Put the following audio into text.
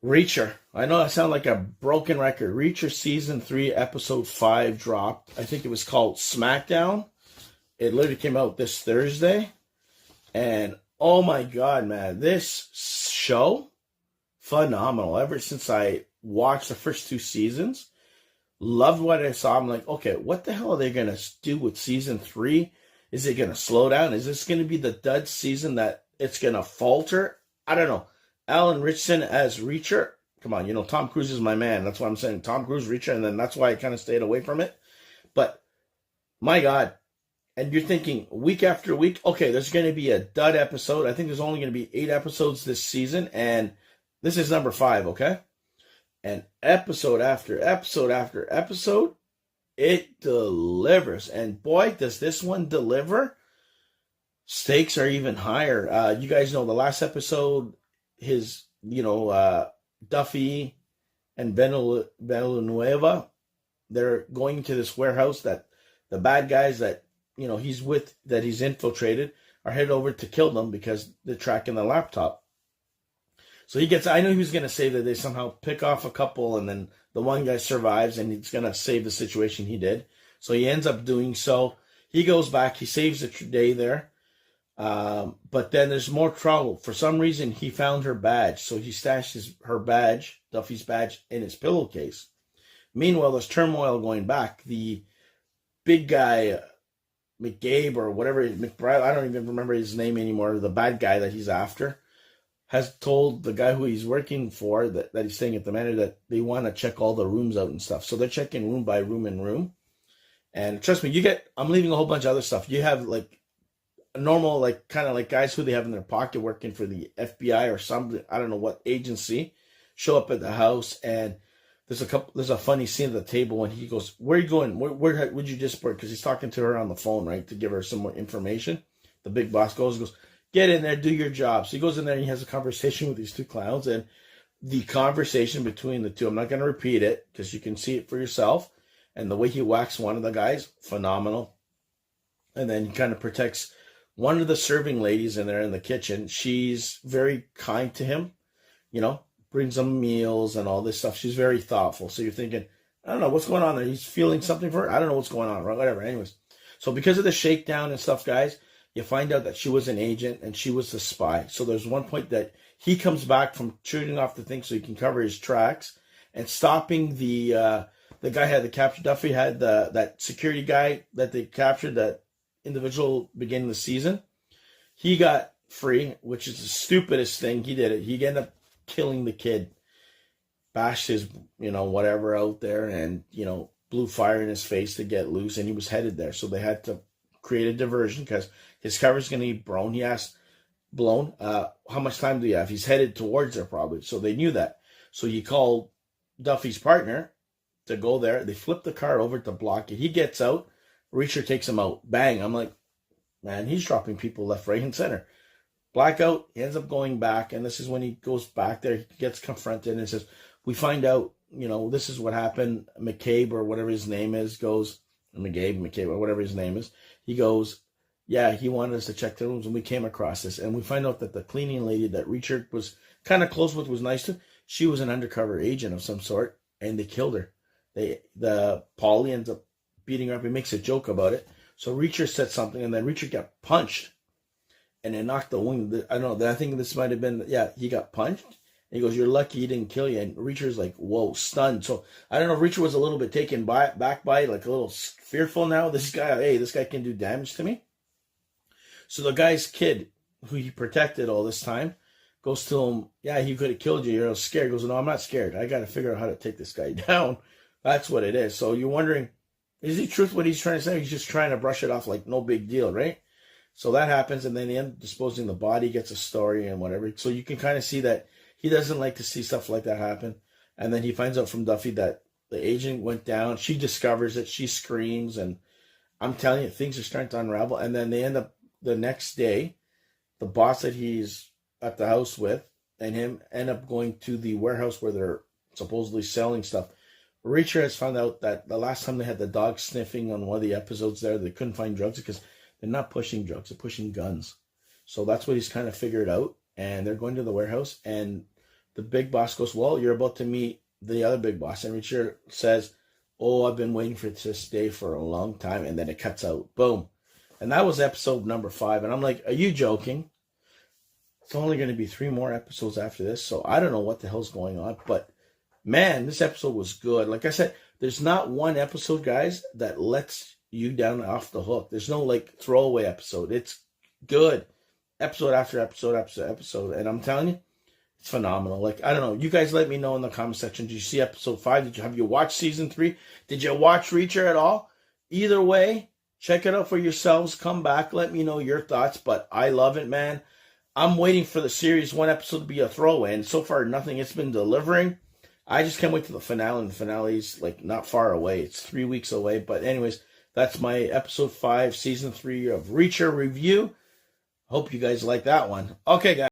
Reacher. I know I sound like a broken record. Reacher season 3, episode 5 dropped. I think it was called SmackDown. It literally came out this Thursday. And oh my God, man, this show, phenomenal. Ever since I watched the first 2 seasons, loved what I saw. I'm like, okay, what the hell are they going to do with season 3? Is it going to slow down? Is this going to be the dud season that it's going to falter? I don't know. Alan Richson as Reacher. Come on, Tom Cruise is my man. That's why I'm saying Tom Cruise, Reacher, and then that's why I kind of stayed away from it. But my God, and you're thinking week after week, okay, there's going to be a dud episode. I think there's only going to be 8 episodes this season, and this is number 5, okay? And episode after episode after episode, it delivers. And boy, does this one deliver. Stakes are even higher. You guys know the last episode, Duffy and Villanueva, they're going to this warehouse that the bad guys that, he's infiltrated are headed over to kill them because they're tracking the laptop. So I know he was going to say that they somehow pick off a couple and then the one guy survives and he's going to save the situation he did. So he ends up doing so. He goes back, he saves the day there. But then there's more trouble. For some reason, he found her badge. So he stashed her badge, Duffy's badge, in his pillowcase. Meanwhile, there's turmoil going back. The big guy, McGabe or whatever, McBride, I don't even remember his name anymore, the bad guy that he's after, has told the guy who he's working for, that he's staying at the manor, that they want to check all the rooms out and stuff. So they're checking room by room and room. And trust me, I'm leaving a whole bunch of other stuff. You have normal, kind of like guys who they have in their pocket working for the FBI or something, I don't know what agency, show up at the house, and there's a funny scene at the table when he goes, where are you going? Where would you just work? Because he's talking to her on the phone, right, to give her some more information. The big boss goes, get in there, do your job. So he goes in there and he has a conversation with these 2 clowns, and the conversation between the two, I'm not going to repeat it because you can see it for yourself, and the way he whacks one of the guys, phenomenal. And then he kind of protects one of the serving ladies in there in the kitchen. She's very kind to him, brings him meals and all this stuff. She's very thoughtful. So you're thinking, I don't know what's going on there. He's feeling something for her. I don't know what's going on, right? Whatever. Anyways, so because of the shakedown and stuff, guys, you find out that she was an agent and she was the spy. So there's one point that he comes back from shooting off the thing so he can cover his tracks and stopping the guy had the capture. Duffy had that security guy that they captured, that individual beginning of the season. He got free, which is the stupidest thing. He did it. He ended up killing the kid, bashed his, whatever out there, and, blew fire in his face to get loose, and he was headed there. So they had to create a diversion because his cover's going to be blown. He asked, how much time do you have? He's headed towards there probably. So they knew that. So he called Duffy's partner to go there. They flip the car over to block it. He gets out. Reacher takes him out. Bang. I'm like, man, he's dropping people left, right, and center. Blackout. He ends up going back, and this is when he goes back there. He gets confronted and says, we find out, this is what happened. McCabe or whatever his name is goes, McCabe or whatever his name is. He goes, yeah, he wanted us to check the rooms, and we came across this. And we find out that the cleaning lady that Reacher was kind of close with, was nice to, she was an undercover agent of some sort, and they killed her. The Paulie ends up beating her up. He makes a joke about it. So Reacher said something, and then Reacher got punched, and it knocked the wing. I don't know. I think this might have been, he got punched. And he goes, you're lucky he didn't kill you. And Reacher's like, whoa, stunned. So I don't know if Reacher was a little bit taken back by it, like a little fearful now. This guy can do damage to me. So the guy's kid, who he protected all this time, goes to him, yeah, he could have killed you. You're scared. He goes, no, I'm not scared. I got to figure out how to take this guy down. That's what it is. So you're wondering, is he truth what he's trying to say? He's just trying to brush it off like no big deal, right? So that happens, and then they end up disposing the body, gets a story and whatever. So you can kind of see that he doesn't like to see stuff like that happen. And then he finds out from Duffy that the agent went down. She discovers it. She screams, and I'm telling you, things are starting to unravel. And then they end up, the next day, the boss that he's at the house with and him end up going to the warehouse where they're supposedly selling stuff. Reacher has found out that the last time they had the dog sniffing on one of the episodes there, they couldn't find drugs because they're not pushing drugs, they're pushing guns. So that's what he's kind of figured out. And they're going to the warehouse, and the big boss goes, well, you're about to meet the other big boss. And Reacher says, oh, I've been waiting for this day for a long time. And then it cuts out. Boom. And that was episode number 5. And I'm like, are you joking? It's only going to be 3 more episodes after this. So I don't know what the hell's going on. But man, this episode was good. Like I said, there's not one episode, guys, that lets you down off the hook. There's no like throwaway episode. It's good. Episode after episode after episode. And I'm telling you, it's phenomenal. Like, I don't know. You guys let me know in the comment section. Did you see episode 5? Have you watched season 3? Did you watch Reacher at all? Either way, check it out for yourselves. Come back. Let me know your thoughts. But I love it, man. I'm waiting for the series 1 episode to be a throwaway. And so far, nothing it's been delivering. I just can't wait to the finale. And the finale's like not far away. It's 3 weeks away. But anyways, that's my episode 5, season 3 of Reacher review. Hope you guys like that one. Okay, guys.